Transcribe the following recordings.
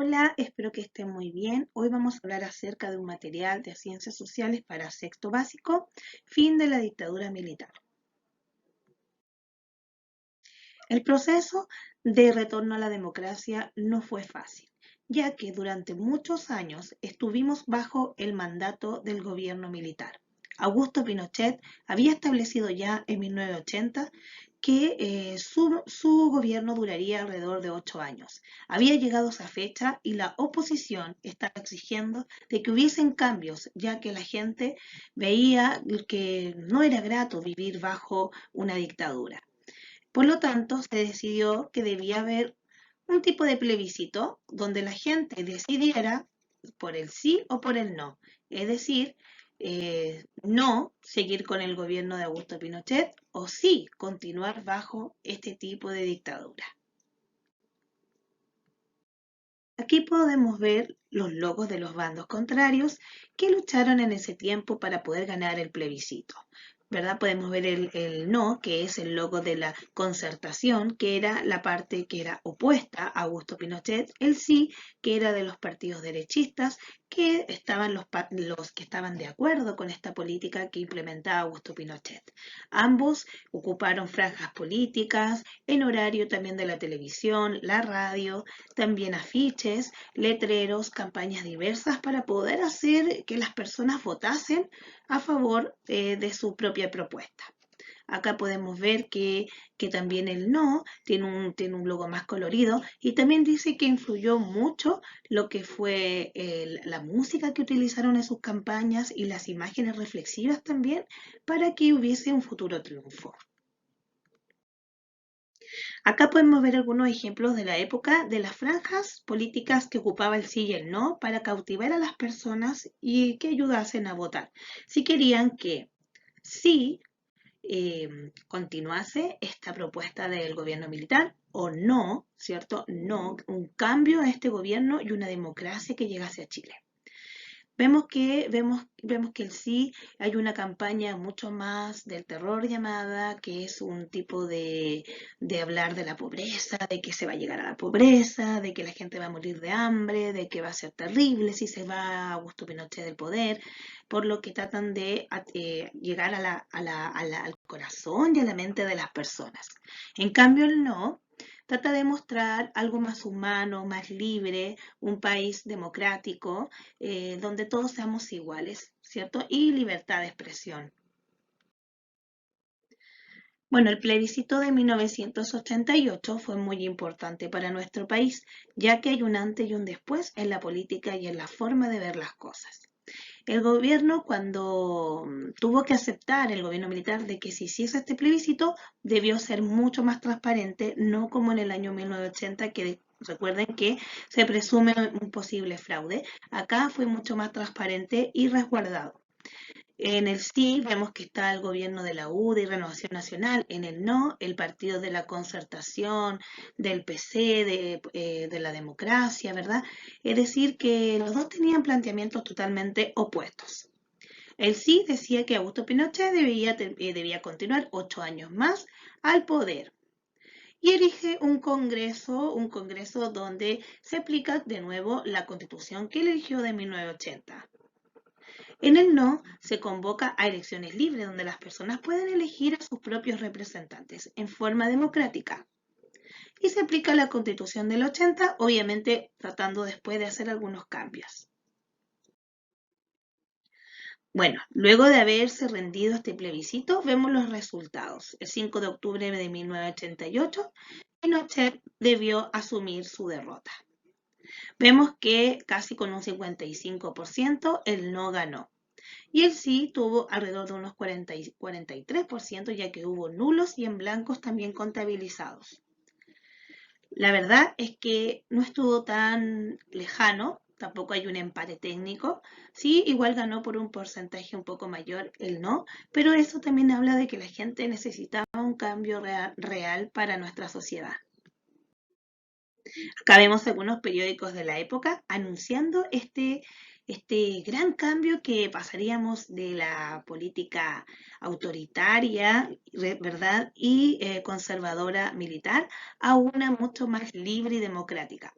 Hola, espero que estén muy bien. Hoy vamos a hablar acerca de un material de ciencias sociales para sexto básico, fin de la dictadura militar. El proceso de retorno a la democracia no fue fácil, ya que durante muchos años estuvimos bajo el mandato del gobierno militar. Augusto Pinochet había establecido ya en 1980 que su gobierno duraría alrededor de 8 años. Había llegado esa fecha y la oposición estaba exigiendo de que hubiesen cambios, ya que la gente veía que no era grato vivir bajo una dictadura. Por lo tanto, se decidió que debía haber un tipo de plebiscito donde la gente decidiera por el sí o por el no. Es decir, no seguir con el gobierno de Augusto Pinochet o sí continuar bajo este tipo de dictadura. Aquí podemos ver los logos de los bandos contrarios que lucharon en ese tiempo para poder ganar el plebiscito. ¿Verdad? Podemos ver el no, que es el logo de la concertación, que era la parte que era opuesta a Augusto Pinochet, el sí, que era de los partidos derechistas, que estaban los que estaban de acuerdo con esta política que implementaba Augusto Pinochet. Ambos ocuparon franjas políticas, en horario también de la televisión, la radio, también afiches, letreros, campañas diversas para poder hacer que las personas votasen a favor de su propia propuesta. Acá podemos ver que también el no tiene un logo más colorido y también dice que influyó mucho lo que fue la música que utilizaron en sus campañas y las imágenes reflexivas también para que hubiese un futuro triunfo. Acá podemos ver algunos ejemplos de la época de las franjas políticas que ocupaba el sí y el no para cautivar a las personas y que ayudasen a votar. Si querían que sí continuase esta propuesta del gobierno militar o no, ¿cierto? No, un cambio a este gobierno y una democracia que llegase a Chile. Vemos que el sí hay una campaña mucho más del terror llamada, que es un tipo de hablar de la pobreza, de que se va a llegar a la pobreza, de que la gente va a morir de hambre, de que va a ser terrible si se va Augusto Pinochet del poder, por lo que tratan de llegar al corazón y a la mente de las personas. En cambio, el no trata de mostrar algo más humano, más libre, un país democrático, donde todos seamos iguales, ¿cierto? Y libertad de expresión. Bueno, el plebiscito de 1988 fue muy importante para nuestro país, ya que hay un antes y un después en la política y en la forma de ver las cosas. El gobierno, cuando tuvo que aceptar el gobierno militar de que se hiciese este plebiscito, debió ser mucho más transparente, no como en el año 1980, que recuerden que se presume un posible fraude. Acá fue mucho más transparente y resguardado. En el sí vemos que está el gobierno de la UDI y Renovación Nacional. En el no, el partido de la concertación, del PC, de la democracia, ¿verdad? Es decir, que los dos tenían planteamientos totalmente opuestos. El sí decía que Augusto Pinochet debía continuar 8 años más al poder. Y elige un congreso donde se aplica de nuevo la constitución que eligió de 1980. En el no se convoca a elecciones libres donde las personas pueden elegir a sus propios representantes en forma democrática. Y se aplica la constitución del 80, obviamente tratando después de hacer algunos cambios. Bueno, luego de haberse rendido este plebiscito, vemos los resultados. El 5 de octubre de 1988, Pinochet debió asumir su derrota. Vemos que casi con un 55% el no ganó. Y el sí tuvo alrededor de unos 43%, ya que hubo nulos y en blancos también contabilizados. La verdad es que no estuvo tan lejano, tampoco hay un empate técnico. Sí, igual ganó por un porcentaje un poco mayor el no, pero eso también habla de que la gente necesitaba un cambio real para nuestra sociedad. Acá vemos algunos periódicos de la época anunciando este gran cambio que pasaríamos de la política autoritaria, ¿verdad? Y conservadora militar a una mucho más libre y democrática.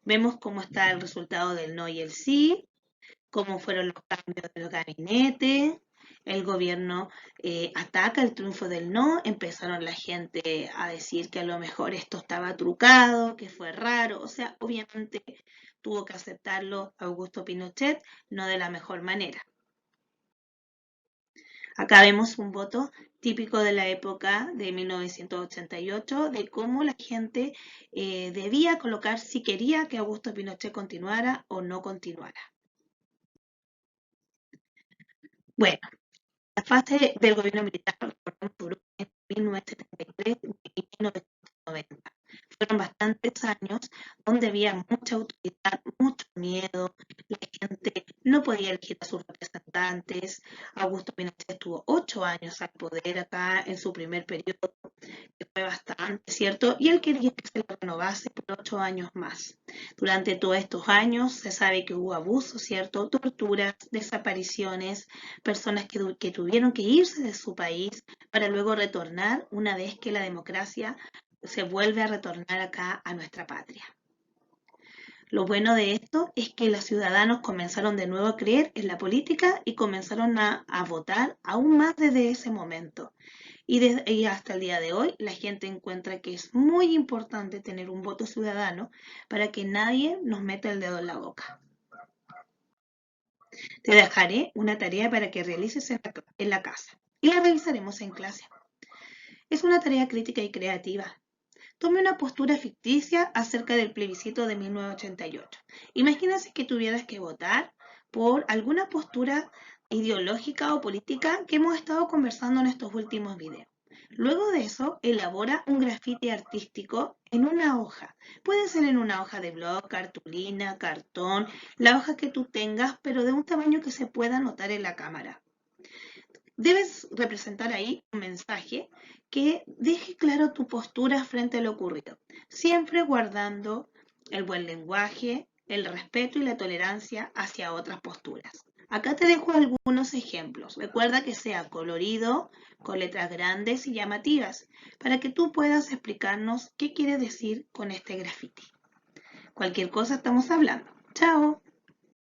Vemos cómo está el resultado del no y el sí, cómo fueron los cambios del gabinete, el gobierno ataca el triunfo del no, empezaron la gente a decir que a lo mejor esto estaba trucado, que fue raro, o sea, obviamente tuvo que aceptarlo Augusto Pinochet, no de la mejor manera. Acá vemos un voto típico de la época de 1988, de cómo la gente debía colocar si quería que Augusto Pinochet continuara o no continuara. Bueno, la fase del gobierno militar duró entre 1973 y 1990. Fueron bastantes años donde había mucha autoridad, mucho miedo, la gente no podía elegir a sus representantes. Augusto Pinochet estuvo 8 años al poder acá en su primer periodo, que fue bastante, ¿cierto? Y él quería que se lo renovase por 8 años más. Durante todos estos años se sabe que hubo abusos, ¿cierto? Torturas, desapariciones, personas que tuvieron que irse de su país para luego retornar una vez que la democracia se vuelve a retornar acá a nuestra patria. Lo bueno de esto es que los ciudadanos comenzaron de nuevo a creer en la política y comenzaron a votar aún más desde ese momento. Y hasta el día de hoy la gente encuentra que es muy importante tener un voto ciudadano para que nadie nos meta el dedo en la boca. Te dejaré una tarea para que realices en la casa y la revisaremos en clase. Es una tarea crítica y creativa. Tome una postura ficticia acerca del plebiscito de 1988. Imagínese que tuvieras que votar por alguna postura ideológica o política que hemos estado conversando en estos últimos videos. Luego de eso, elabora un grafiti artístico en una hoja. Puede ser en una hoja de blog, cartulina, cartón, la hoja que tú tengas, pero de un tamaño que se pueda notar en la cámara. Debes representar ahí un mensaje que deje claro tu postura frente a lo ocurrido, siempre guardando el buen lenguaje, el respeto y la tolerancia hacia otras posturas. Acá te dejo algunos ejemplos. Recuerda que sea colorido, con letras grandes y llamativas, para que tú puedas explicarnos qué quiere decir con este graffiti. Cualquier cosa estamos hablando. ¡Chao!